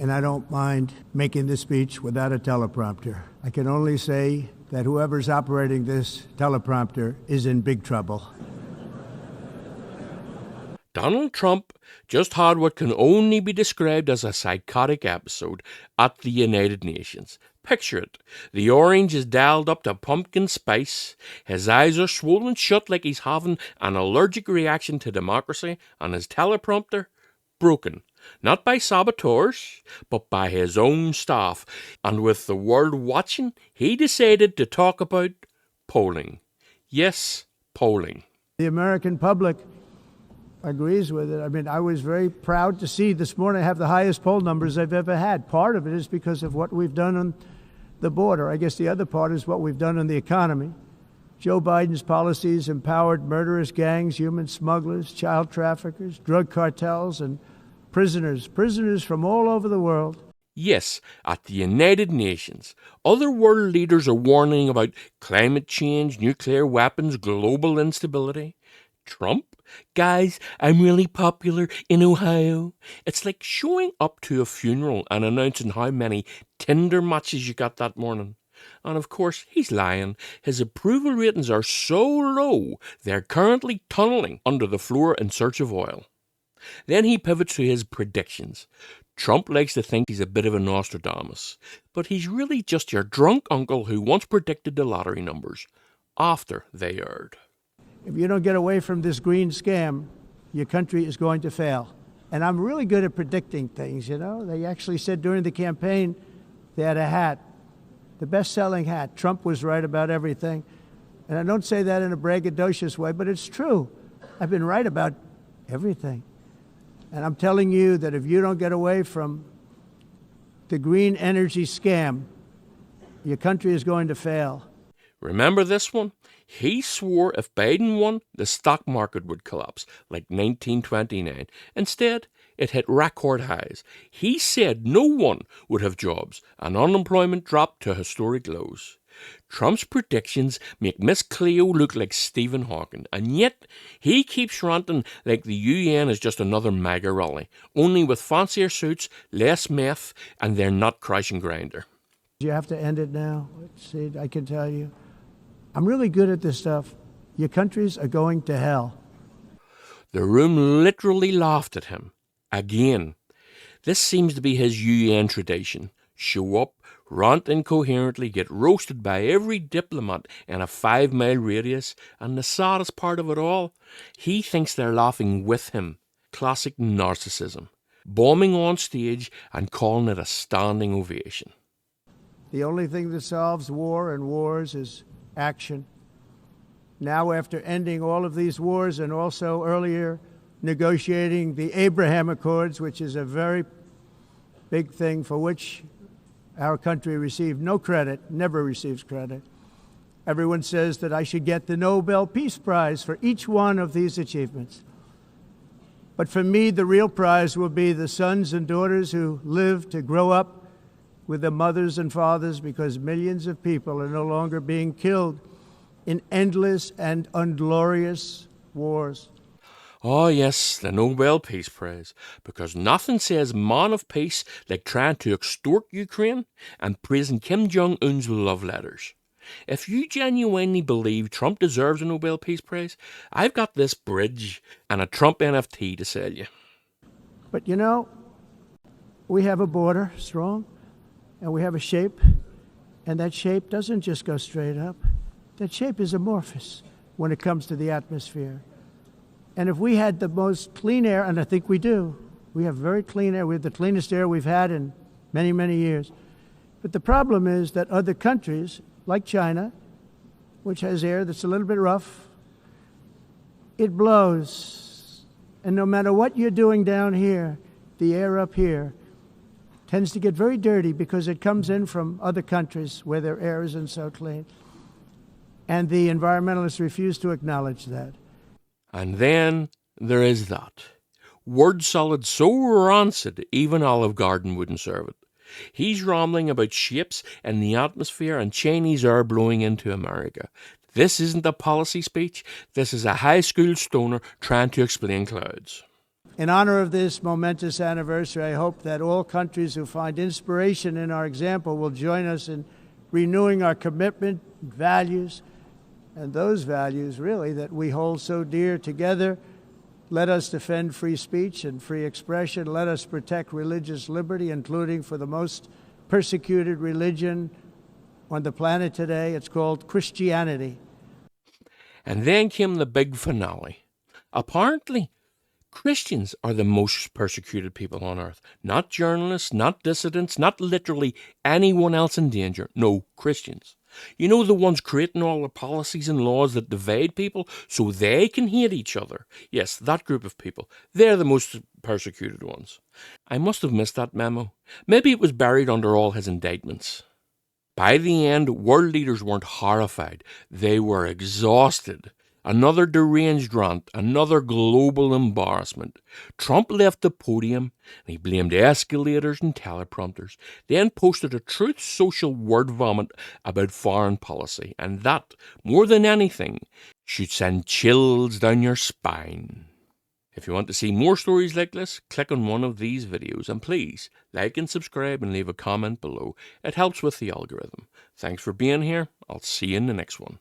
and I don't mind making the speech without a teleprompter. I can only say that whoever's operating this teleprompter is in big trouble. Donald Trump just had what can only be described as a psychotic episode at the United Nations. Picture it. The orange is dialed up to pumpkin spice, his eyes are swollen shut like he's having an allergic reaction to democracy, and his teleprompter broken. Not by saboteurs, but by his own staff. And with the world watching, he decided to talk about polling. Yes, polling. The American public agrees with it. I mean, I was very proud to see this morning I have the highest poll numbers I've ever had. Part of it is because of what we've done on the border. I guess the other part is what we've done on the economy. Joe Biden's policies empowered murderous gangs, human smugglers, child traffickers, drug cartels, and prisoners from all over the world. Yes, at the United Nations, other world leaders are warning about climate change, nuclear weapons, global instability. Trump? Guys, I'm really popular in Ohio. It's like showing up to a funeral and announcing how many Tinder matches you got that morning. And of course, he's lying. His approval ratings are so low, they're currently tunneling under the floor in search of oil. Then he pivots to his predictions. Trump likes to think he's a bit of a Nostradamus, but he's really just your drunk uncle who once predicted the lottery numbers after they aired. If you don't get away from this green scam, your country is going to fail. And I'm really good at predicting things, you know. They actually said during the campaign they had a hat, the best-selling hat. Trump was right about everything. And I don't say that in a braggadocious way, but it's true. I've been right about everything. And I'm telling you that if you don't get away from the green energy scam, your country is going to fail. Remember this one? He swore if Biden won, the stock market would collapse, like 1929. Instead, it hit record highs. He said no one would have jobs, and unemployment dropped to historic lows. Trump's predictions make Miss Cleo look like Stephen Hawking, and yet he keeps ranting like the UN is just another MAGA rally, only with fancier suits, less meth, and their nut-crushing grinder. You have to end it now. See, I can tell you. I'm really good at this stuff. Your countries are going to hell. The room literally laughed at him. Again. This seems to be his UN tradition. Show up, rant incoherently, get roasted by every diplomat in a 5-mile radius, and the saddest part of it all, he thinks they're laughing with him. Classic narcissism. Bombing on stage and calling it a standing ovation. The only thing that solves war and wars is action. Now, after ending all of these wars and also earlier negotiating the Abraham Accords, which is a very big thing for which our country received no credit, never receives credit. Everyone says that I should get the Nobel Peace Prize for each one of these achievements. But for me, the real prize will be the sons and daughters who live to grow up with their mothers and fathers, because millions of people are no longer being killed in endless and unglorious wars. Oh yes, the Nobel Peace Prize, because nothing says man of peace like trying to extort Ukraine and praising Kim Jong-un's love letters. If you genuinely believe Trump deserves a Nobel Peace Prize, I've got this bridge and a Trump NFT to sell you. But you know, we have a border, strong, and we have a shape, and that shape doesn't just go straight up. That shape is amorphous when it comes to the atmosphere. And if we had the most clean air, and I think we do, we have very clean air. We have the cleanest air we've had in many, many years. But the problem is that other countries, like China, which has air that's a little bit rough, it blows. And no matter what you're doing down here, the air up here tends to get very dirty because it comes in from other countries where their air isn't so clean. And the environmentalists refuse to acknowledge that. And then there is that. Word salad so rancid, even Olive Garden wouldn't serve it. He's rambling about shapes in the atmosphere and Chinese air blowing into America. This isn't a policy speech. This is a high school stoner trying to explain clouds. In honor of this momentous anniversary, I hope that all countries who find inspiration in our example will join us in renewing our commitment, values, and those values, really, that we hold so dear together. Let us defend free speech and free expression. Let us protect religious liberty, including for the most persecuted religion on the planet today. It's called Christianity. And then came the big finale. Apparently, Christians are the most persecuted people on earth. Not journalists, not dissidents, not literally anyone else in danger. No, Christians. You know, the ones creating all the policies and laws that divide people so they can hate each other. Yes, that group of people. They're the most persecuted ones. I must have missed that memo. Maybe it was buried under all his indictments. By the end, world leaders weren't horrified. They were exhausted. Another deranged rant, another global embarrassment. Trump left the podium and he blamed escalators and teleprompters, then posted a truth social word vomit about foreign policy, and that, more than anything, should send chills down your spine. If you want to see more stories like this, click on one of these videos, and please like and subscribe and leave a comment below. It helps with the algorithm. Thanks for being here. I'll see you in the next one.